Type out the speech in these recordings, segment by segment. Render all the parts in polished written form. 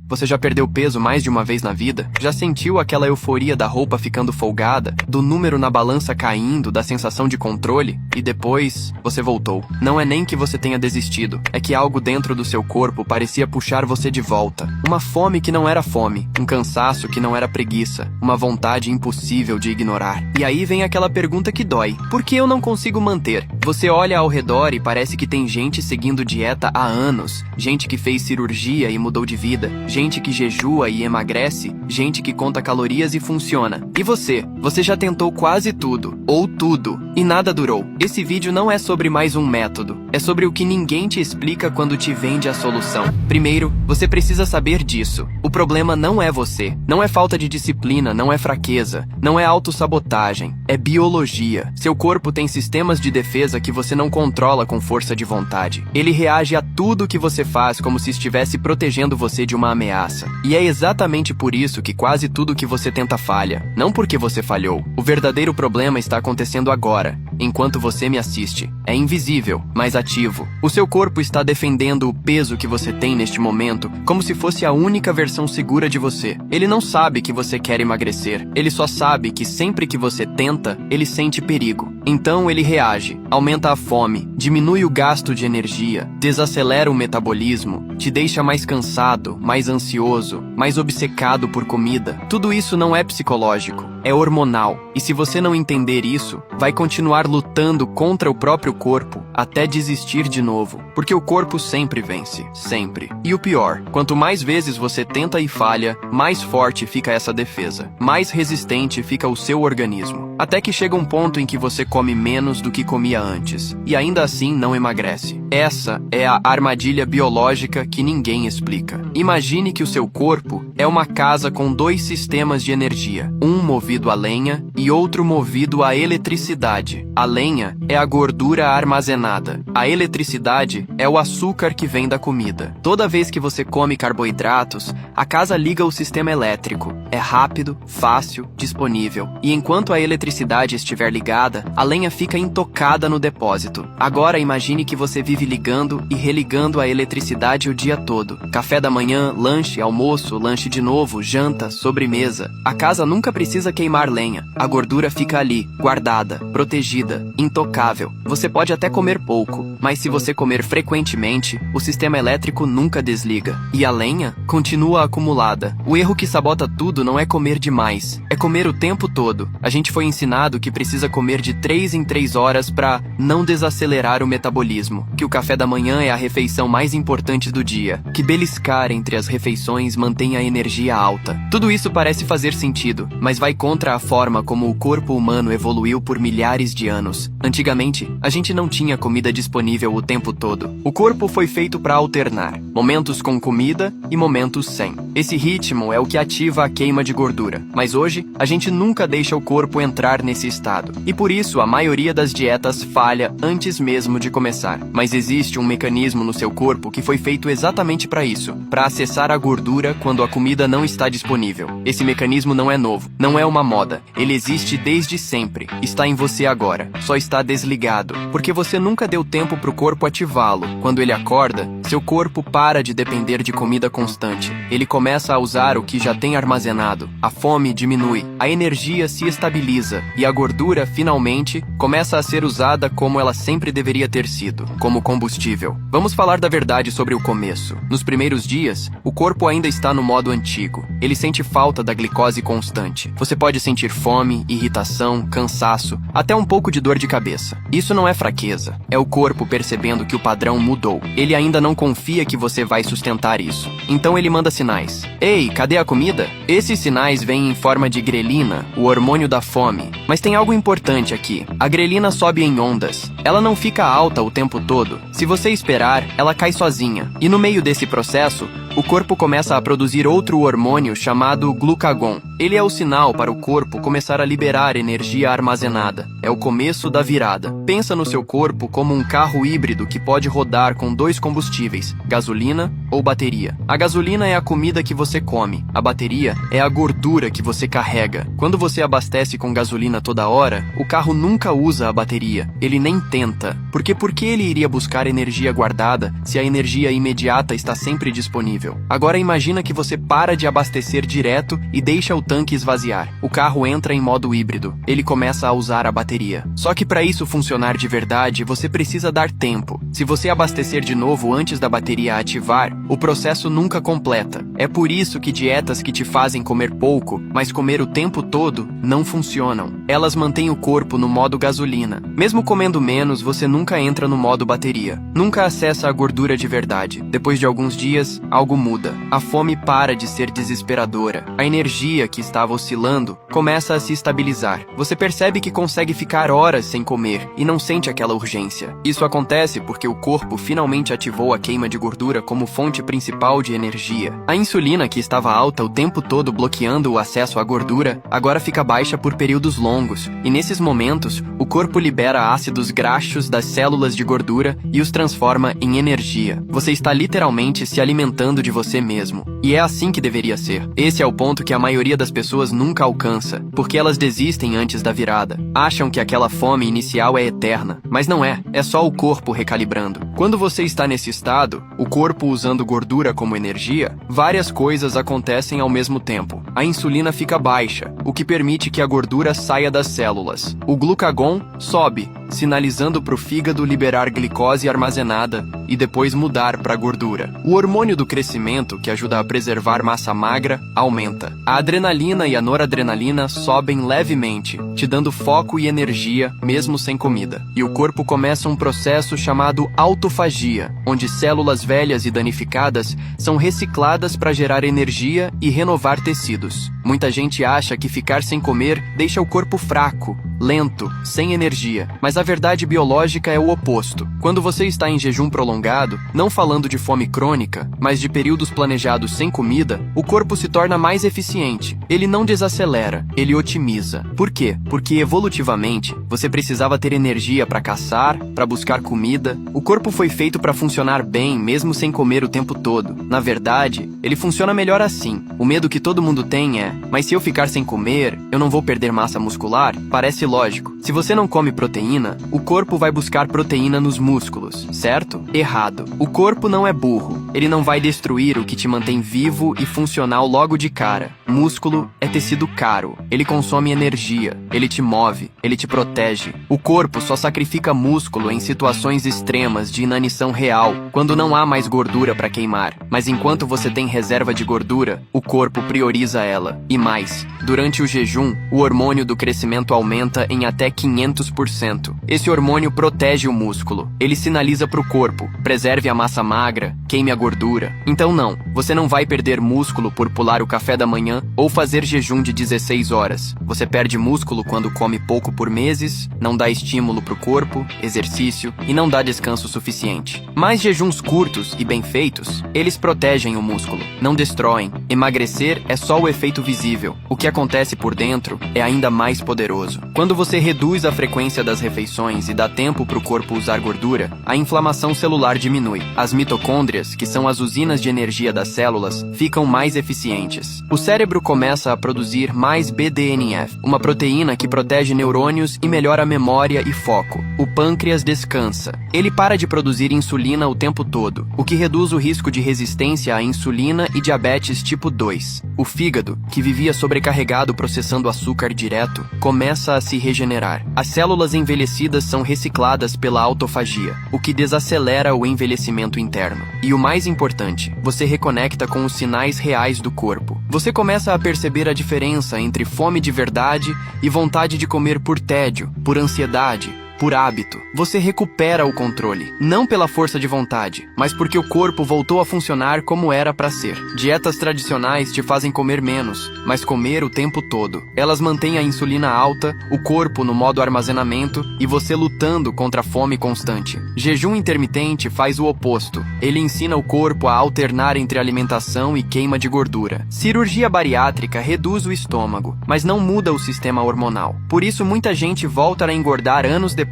Você já perdeu peso mais de uma vez na vida? Já sentiu aquela euforia da roupa ficando folgada, do número na balança caindo, da sensação de controle? E depois, você voltou. Não é nem que você tenha desistido, é que algo dentro do seu corpo parecia puxar você de volta. Uma fome que não era fome, um cansaço que não era preguiça, uma vontade impossível de ignorar. E aí vem aquela pergunta que dói. Por que eu não consigo manter? Você olha ao redor e parece que tem gente seguindo dieta há anos, gente que fez cirurgia e mudou de vida, gente que jejua e emagrece, gente que conta calorias e funciona. E você? Você já tentou quase tudo, ou tudo, e nada durou. Esse vídeo não é sobre mais um método, é sobre o que ninguém te explica quando te vende a solução. Primeiro, você precisa saber disso. O problema não é você, não é falta de disciplina, não é fraqueza, não é autossabotagem, é biologia. Seu corpo tem sistemas de defesa que você não controla com força de vontade. Ele reage a tudo que você faz como se estivesse protegendo você de uma ameaça. E é exatamente por isso que quase tudo que você tenta falha. Não porque você falhou. O verdadeiro problema está acontecendo agora, enquanto você me assiste. É invisível, mas ativo. O seu corpo está defendendo o peso que você tem neste momento como se fosse a única versão segura de você. Ele não sabe que você quer emagrecer. Ele só sabe que sempre que você tenta, ele sente perigo. Então ele reage, aumenta a fome, diminui o gasto de energia, desacelera o metabolismo, te deixa mais cansado, mais ansioso, mais obcecado por comida. Tudo isso não é psicológico, é hormonal. E se você não entender isso, vai continuar lutando contra o próprio corpo até desistir de novo. Porque o corpo sempre vence, sempre. E o pior, quanto mais vezes você tenta e falha, mais forte fica essa defesa, mais resistente fica o seu organismo. Até que chega um ponto em que você come menos do que comia antes, e ainda assim não emagrece. Essa é a armadilha biológica que ninguém explica. Imagine que o seu corpo é uma casa com dois sistemas de energia, um movido a lenha e outro movido a eletricidade. A lenha é a gordura armazenada. A eletricidade é o açúcar que vem da comida. Toda vez que você come carboidratos, a casa liga o sistema elétrico. É rápido, fácil, disponível. E enquanto a eletricidade estiver ligada, a lenha fica intocada no depósito. Agora imagine que você vive ligando e religando a eletricidade o dia todo. Café da manhã, lanche, almoço, lanche de novo, janta, sobremesa. A casa nunca precisa queimar lenha. A gordura fica ali, guardada, protegida, intocável. Você pode até comer pouco, mas se você comer frequentemente, o sistema elétrico nunca desliga. E a lenha continua acumulada. O erro que sabota tudo não é comer demais, é comer o tempo todo. A gente foi ensinado que precisa comer de 3 em 3 horas para não desacelerar o metabolismo, que o café da manhã é a refeição mais importante do dia, que beliscar entre as refeições mantém a energia alta. Tudo isso parece fazer sentido, mas vai contra a forma como o corpo humano evoluiu por milhares de anos. Antigamente, a gente não tinha comida disponível o tempo todo. O corpo foi feito para alternar, momentos com comida e momentos sem. Esse ritmo é o que ativa a queima de gordura, mas hoje a gente nunca deixa o corpo entrar nesse estado. E por isso a maioria das dietas falha antes mesmo de começar. Mas existe um mecanismo no seu corpo que foi feito exatamente para isso, para acessar a gordura quando a comida não está disponível. Esse mecanismo não é novo, não é uma moda. Ele existe desde sempre. Está em você agora, só está desligado, porque você nunca deu tempo para o corpo ativá-lo. Quando ele acorda, seu corpo para de depender de comida constante. Ele começa a usar o que já tem armazenado. A fome diminui, a energia se estabiliza e a gordura, finalmente, começa a ser usada como ela sempre deveria ter sido, como combustível. Vamos falar da verdade sobre o começo. Nos primeiros dias, o corpo ainda está no modo antigo. Ele sente falta da glicose constante. Você pode sentir fome, irritação, cansaço, até um pouco de dor de cabeça. Isso não é fraqueza. É o corpo percebendo que o padrão mudou. Ele ainda não confia que você vai sustentar isso. Então ele manda sinais. Ei, cadê a comida? Esses sinais vêm em forma de grelina, o hormônio da fome. Mas tem algo importante aqui. A grelina sobe em ondas. Ela não fica alta o tempo todo. Se você esperar, ela cai sozinha. E no meio desse processo, o corpo começa a produzir outro hormônio chamado glucagon. Ele é o sinal para o corpo começar a liberar energia armazenada. É o começo da virada. Pensa no seu corpo como um carro híbrido que pode rodar com 2 combustíveis, gasolina ou bateria. A gasolina é a comida que você come. A bateria é a gordura que você carrega. Quando você abastece com gasolina toda hora, o carro nunca usa a bateria. Ele nem tenta. Porque por que ele iria buscar energia guardada se a energia imediata está sempre disponível? incrível. Agora imagina que você para de abastecer direto e deixa o tanque esvaziar. O carro entra em modo híbrido. Ele começa a usar a bateria. Só que para isso funcionar de verdade, você precisa dar tempo. Se você abastecer de novo antes da bateria ativar, o processo nunca completa. É por isso que dietas que te fazem comer pouco, mas comer o tempo todo, não funcionam. Elas mantêm o corpo no modo gasolina. Mesmo comendo menos, você nunca entra no modo bateria. Nunca acessa a gordura de verdade. Depois de alguns dias, algo muda. A fome para de ser desesperadora. A energia que estava oscilando começa a se estabilizar. Você percebe que consegue ficar horas sem comer e não sente aquela urgência. Isso acontece porque o corpo finalmente ativou a queima de gordura como fonte principal de energia. A insulina, que estava alta o tempo todo bloqueando o acesso à gordura, agora fica baixa por períodos longos, e nesses momentos, o corpo libera ácidos graxos das células de gordura e os transforma em energia. Você está literalmente se alimentando de você mesmo. E é assim que deveria ser. Esse é o ponto que a maioria das pessoas nunca alcança, porque elas desistem antes da virada. Acham que aquela fome inicial é eterna, mas não é. É só o corpo recalibrando. Quando você está nesse estado, o corpo usando gordura como energia, várias coisas acontecem ao mesmo tempo. A insulina fica baixa, o que permite que a gordura saia das células. O glucagon sobe, sinalizando para o fígado liberar glicose armazenada e depois mudar para gordura. O hormônio do crescimento, que ajuda a preservar massa magra, aumenta. A adrenalina e a noradrenalina sobem levemente, te dando foco e energia, mesmo sem comida. E o corpo começa um processo chamado autofagia, onde células velhas e danificadas são recicladas para gerar energia e renovar tecidos. Muita gente acha que ficar sem comer deixa o corpo fraco, lento, sem energia. Mas a verdade biológica é o oposto. Quando você está em jejum prolongado, não falando de fome crônica, mas de períodos planejados sem comida, o corpo se torna mais eficiente. Ele não desacelera, ele otimiza. Por quê? Porque evolutivamente, você precisava ter energia para caçar, para buscar comida. O corpo foi feito para funcionar bem, mesmo sem comer o tempo todo. Na verdade, ele funciona melhor assim. O medo que todo mundo tem é: mas se eu ficar sem comer, eu não vou perder massa muscular? Parece lógico. Se você não come proteína, o corpo vai buscar proteína nos músculos, certo? Errado. O corpo não é burro. Ele não vai destruir o que te mantém vivo e funcional logo de cara. Músculo é tecido caro. Ele consome energia. Ele te move. Ele te protege. O corpo só sacrifica músculo em situações extremas de inanição real, quando não há mais gordura para queimar. Mas enquanto você tem reserva de gordura, o corpo prioriza ela. E mais, durante o jejum, o hormônio do crescimento aumenta em até 500%. Esse hormônio protege o músculo. Ele sinaliza para o corpo: preserve a massa magra, queime a gordura. Então não, você não vai perder músculo por pular o café da manhã ou fazer jejum de 16 horas. Você perde músculo quando come pouco por meses, não dá estímulo para o corpo, exercício e não dá descanso suficiente. Mas jejuns curtos e bem feitos, eles protegem o músculo, não destroem. Emagrecer é só o efeito visível. O que acontece por dentro é ainda mais poderoso. Quando você reduz a frequência das refeições e dá tempo para o corpo usar gordura, a inflamação celular diminui. As mitocôndrias, que são as usinas de energia das células, ficam mais eficientes. O cérebro começa a produzir mais BDNF, uma proteína que protege neurônios e melhora a memória e foco. O pâncreas descansa. Ele para de produzir insulina o tempo todo, o que reduz o risco de resistência à insulina e diabetes tipo 2. O fígado, que vivia sobrecarregado processando açúcar direto, começa a se regenerar. As células envelhecidas são recicladas pela autofagia, o que desacelera o envelhecimento interno. E o mais importante, você reconecta com os sinais reais do corpo. Você começa a perceber a diferença entre fome de verdade e vontade de comer por tédio, por ansiedade, por hábito. Você recupera o controle, não pela força de vontade, mas porque o corpo voltou a funcionar como era para ser. Dietas tradicionais te fazem comer menos, mas comer o tempo todo. Elas mantêm a insulina alta, o corpo no modo armazenamento e você lutando contra a fome constante. Jejum intermitente faz o oposto. Ele ensina o corpo a alternar entre alimentação e queima de gordura. Cirurgia bariátrica reduz o estômago, mas não muda o sistema hormonal. Por isso muita gente volta a engordar anos depois.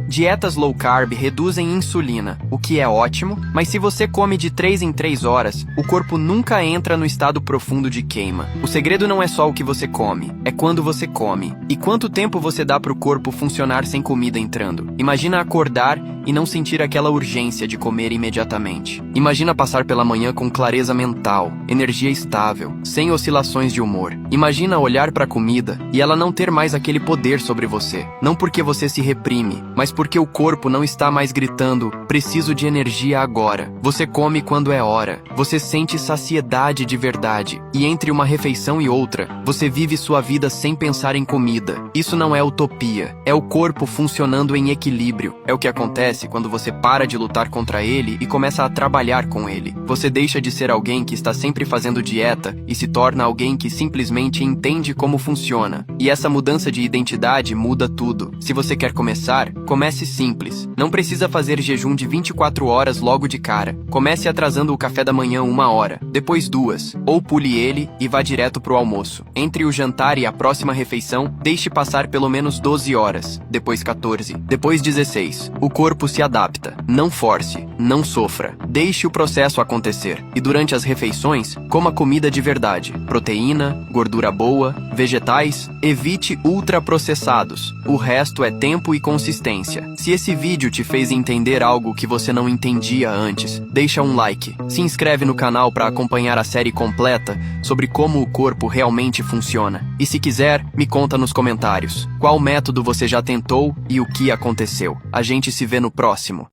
Dietas low carb reduzem insulina, o que é ótimo, mas se você come de 3 em 3 horas, o corpo nunca entra no estado profundo de queima. O segredo não é só o que você come, é quando você come. E quanto tempo você dá para o corpo funcionar sem comida entrando. Imagina acordar e não sentir aquela urgência de comer imediatamente. Imagina passar pela manhã com clareza mental, energia estável, sem oscilações de humor. Imagina olhar para a comida e ela não ter mais aquele poder sobre você. Não porque você se reprime, mas porque o corpo não está mais gritando, preciso de energia agora. Você come quando é hora. Você sente saciedade de verdade. E entre uma refeição e outra, você vive sua vida sem pensar em comida. Isso não é utopia. É o corpo funcionando em equilíbrio. É o que acontece quando você para de lutar contra ele e começa a trabalhar com ele. Você deixa de ser alguém que está sempre fazendo dieta e se torna alguém que simplesmente entende como funciona. E essa mudança de identidade muda tudo. Se você quer começar, comece simples. Não precisa fazer jejum de 24 horas logo de cara. Comece atrasando o café da manhã 1 hora, depois 2, ou pule ele e vá direto pro almoço. Entre o jantar e a próxima refeição, deixe passar pelo menos 12 horas, depois 14, depois 16. O corpo se adapta. Não force, não sofra. Deixe o processo acontecer. E durante as refeições, coma comida de verdade. Proteína, gordura boa, vegetais, evite ultraprocessados. O resto é tempo e consistência. Se esse vídeo te fez entender algo que você não entendia antes, deixa um like. Se inscreve no canal para acompanhar a série completa sobre como o corpo realmente funciona. E se quiser, me conta nos comentários. Qual método você já tentou e o que aconteceu? A gente se vê no próximo.